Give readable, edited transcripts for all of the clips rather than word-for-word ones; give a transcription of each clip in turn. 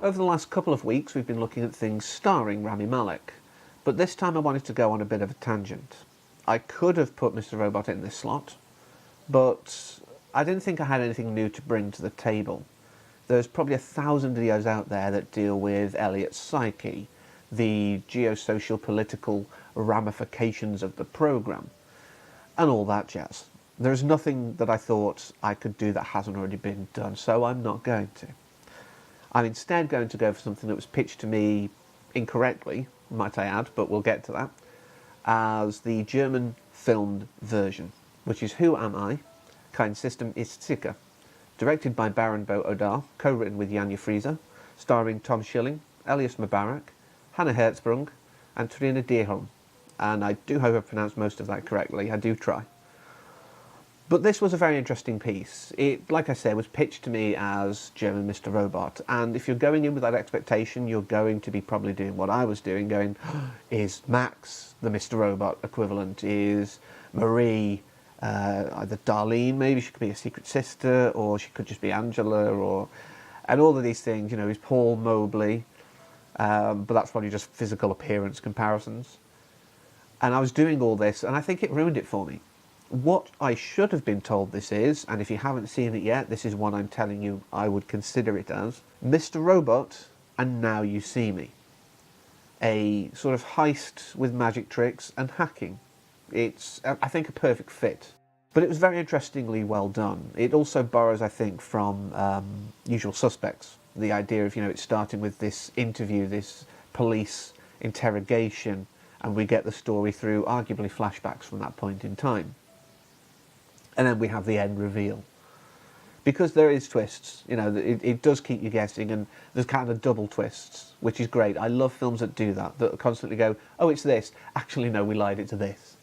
Over the last couple of weeks we've been looking at things starring Rami Malek, but this time I wanted to go on a bit of a tangent. I could have put Mr. Robot in this slot, but I didn't think I had anything new to bring to the table. There's probably 1,000 videos out there that deal with Elliot's psyche, the geosocial political ramifications of the programme, and all that jazz. There's nothing that I thought I could do that hasn't already been done, so I'm not going to. I'm instead going to go for something that was pitched to me incorrectly, might I add, but we'll get to that, as the German filmed version, which is Who Am I? Kein System ist sicher, directed by Baron Bo Odar, co-written with Janja Frieser, starring Tom Schilling, Elias Mubarak, Hannah Hertzsprung, and Trina Dierholm. And I do hope I pronounced most of that correctly, I do try. But this was a very interesting piece. It, like I said, was pitched to me as German Mr. Robot, and if you're going in with that expectation, you're going to be probably doing what I was doing, going, is Max the Mr. Robot equivalent? Is Marie either Darlene, maybe she could be a secret sister, or she could just be Angela, and all of these things, you know, is Paul Mobley, but that's probably just physical appearance comparisons. And I was doing all this, and I think it ruined it for me. What I should have been told this is, and if you haven't seen it yet, this is what I'm telling you I would consider it as, Mr. Robot, and Now You See Me. A sort of heist with magic tricks and hacking. It's, I think, a perfect fit. But it was very interestingly well done. It also borrows, I think, from Usual Suspects. The idea of, you know, it's starting with this interview, this police interrogation, and we get the story through arguably flashbacks from that point in time. And then we have the end reveal. Because there is twists, you know, it does keep you guessing, and there's kind of double twists, which is great. I love films that do that constantly go, oh, it's this. Actually, no, we lied it to this.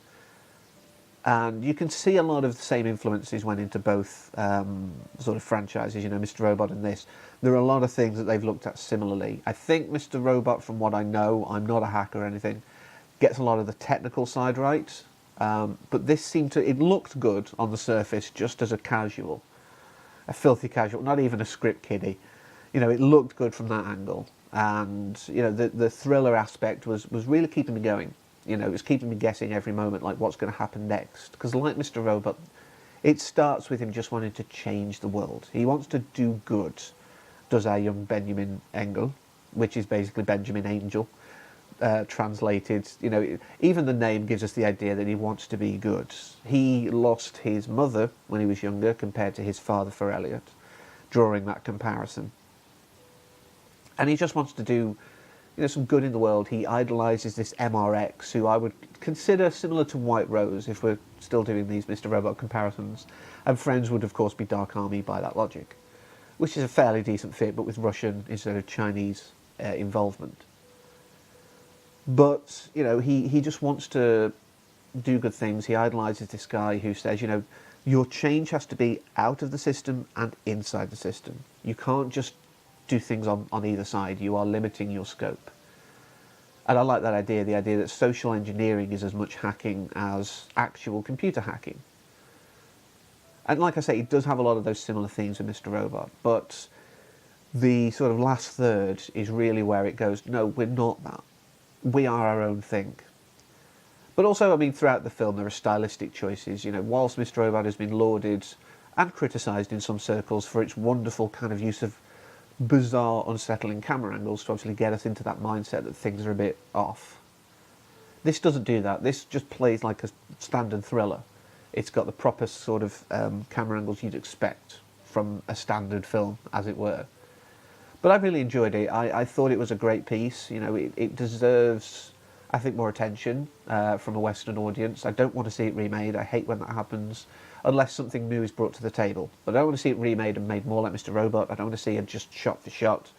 And you can see a lot of the same influences went into both sort of franchises, you know, Mr. Robot and this. There are a lot of things that they've looked at similarly. I think Mr. Robot, from what I know, I'm not a hacker or anything, gets a lot of the technical side right. But this seemed to, it looked good on the surface just as a casual, a filthy casual, not even a script kiddie. You know, it looked good from that angle. And, you know, the thriller aspect was really keeping me going. You know, it was keeping me guessing every moment, like what's going to happen next. Because like Mr. Robot, it starts with him just wanting to change the world. He wants to do good, does our young Benjamin Engel, which is basically Benjamin Angel. Translated, you know, even the name gives us the idea that he wants to be good. He lost his mother when he was younger compared to his father for Elliot, drawing that comparison. And he just wants to do, you know, some good in the world. He idolises this MRX, who I would consider similar to White Rose if we're still doing these Mr. Robot comparisons. And Friends would, of course, be Dark Army by that logic, which is a fairly decent fit, but with Russian instead of Chinese involvement. But, you know, he just wants to do good things. He idolises this guy who says, you know, your change has to be out of the system and inside the system. You can't just do things on either side. You are limiting your scope. And I like that idea, the idea that social engineering is as much hacking as actual computer hacking. And like I say, it does have a lot of those similar themes with Mr. Robot, but the sort of last third is really where it goes, no, we're not that. We are our own thing. But also, I mean, throughout the film there are stylistic choices. You know, whilst Mr. Robot has been lauded and criticised in some circles for its wonderful kind of use of bizarre, unsettling camera angles to obviously get us into that mindset that things are a bit off, this doesn't do that. This just plays like a standard thriller. It's got the proper sort of camera angles you'd expect from a standard film, as it were. But I really enjoyed it. I thought it was a great piece. You know, it deserves, I think, more attention from a Western audience. I don't want to see it remade. I hate when that happens, unless something new is brought to the table. But I don't want to see it remade and made more like Mr. Robot. I don't want to see it just shot for shot.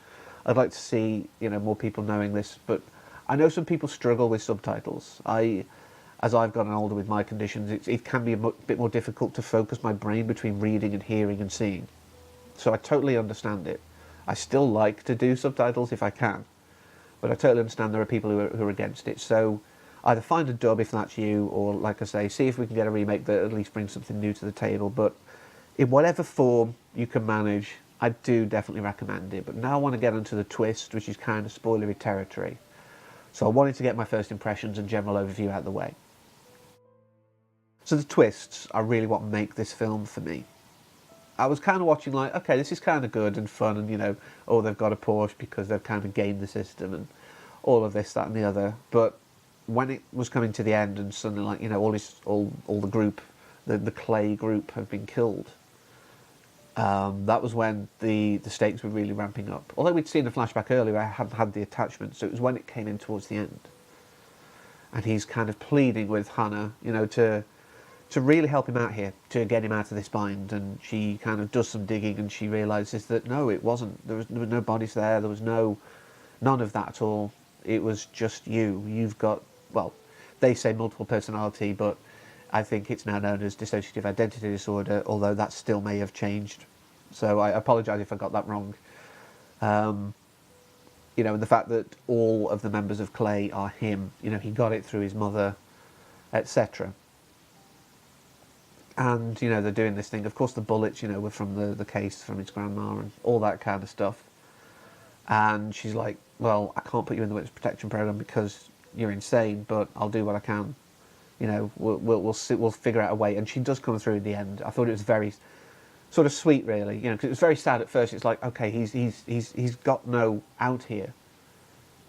I'd like to see, you know, more people knowing this. But I know some people struggle with subtitles. As I've gotten older with my conditions, it can be a bit more difficult to focus my brain between reading and hearing and seeing. So I totally understand it. I still like to do subtitles if I can, but I totally understand there are people who are against it. So either find a dub if that's you, or, like I say, see if we can get a remake that at least brings something new to the table. But in whatever form you can manage, I do definitely recommend it. But now I want to get onto the twist, which is kind of spoilery territory. So I wanted to get my first impressions and general overview out of the way. So the twists are really what make this film for me. I was kind of watching like, okay, this is kind of good and fun, and oh, they've got a Porsche because they've kind of gamed the system and all of this, that, and the other. But when it was coming to the end, and suddenly, like, all the group, the Clay group, have been killed. That was when the stakes were really ramping up. Although we'd seen a flashback earlier, I hadn't had the attachment, so it was when it came in towards the end, and he's kind of pleading with Hannah, to really help him out here, to get him out of this bind. And she kind of does some digging, and she realises that no, it wasn't. There was no bodies there. There was none of that at all. It was just you. You've got, well, they say multiple personality, but I think it's now known as dissociative identity disorder, although that still may have changed. So I apologise if I got that wrong. And the fact that all of the members of Clay are him. He got it through his mother, etc. And, they're doing this thing. Of course, the bullets, were from the case from his grandma and all that kind of stuff. And she's like, well, I can't put you in the witness protection program because you're insane, but I'll do what I can. We'll figure out a way. And she does come through in the end. I thought it was very sort of sweet, really. Because it was very sad at first. It's like, okay, he's got no out here.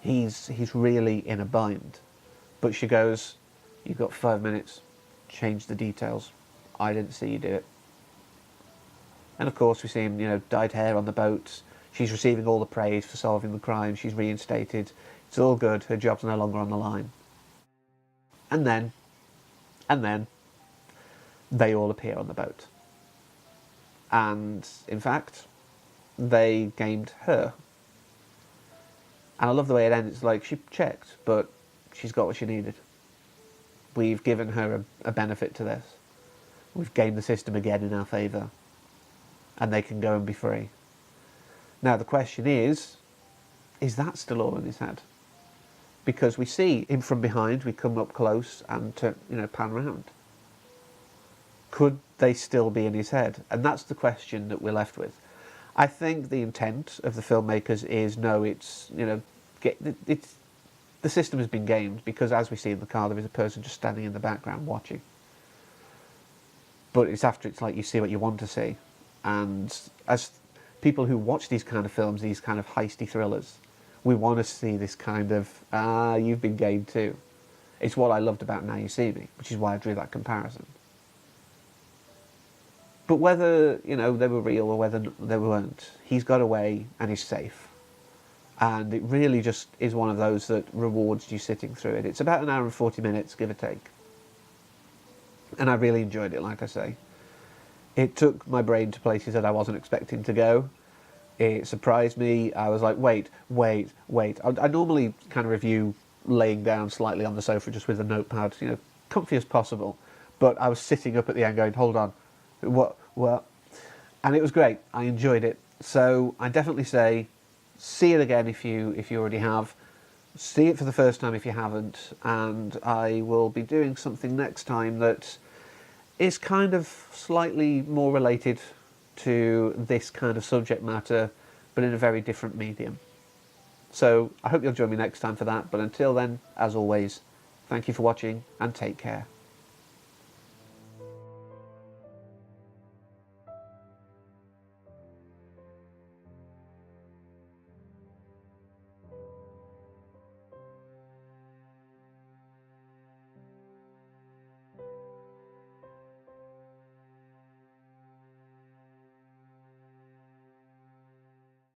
He's really in a bind. But she goes, you've got 5 minutes. Change the details. I didn't see you do it. And of course we see him, dyed hair on the boat. She's receiving all the praise for solving the crime. She's reinstated. It's all good. Her job's no longer on the line. And then, they all appear on the boat. And, in fact, they gamed her. And I love the way it ends. It's like, she checked, but she's got what she needed. We've given her a benefit to this. We've gamed the system again in our favour. And they can go and be free. Now the question is that still all in his head? Because we see him from behind, we come up close and pan round. Could they still be in his head? And that's the question that we're left with. I think the intent of the filmmakers is, no, it's, the system has been gamed, because as we see in the car, there is a person just standing in the background watching. But it's after it's like you see what you want to see. And as people who watch these kind of films, these kind of heisty thrillers, we want to see this kind of, you've been gamed too. It's what I loved about Now You See Me, which is why I drew that comparison. But whether, they were real or whether they weren't, he's got away and he's safe. And it really just is one of those that rewards you sitting through it. It's about an hour and 40 minutes, give or take. And I really enjoyed it, like I say. It took my brain to places that I wasn't expecting to go. It surprised me. I was like, wait. I normally kind of review laying down slightly on the sofa just with a notepad, comfy as possible. But I was sitting up at the end going, hold on, what? And it was great. I enjoyed it. So I definitely say, see it again if you already have. See it for the first time if you haven't. And I will be doing something next time that is kind of slightly more related to this kind of subject matter, but in a very different medium. So I hope you'll join me next time for that. But until then, as always, thank you for watching and take care.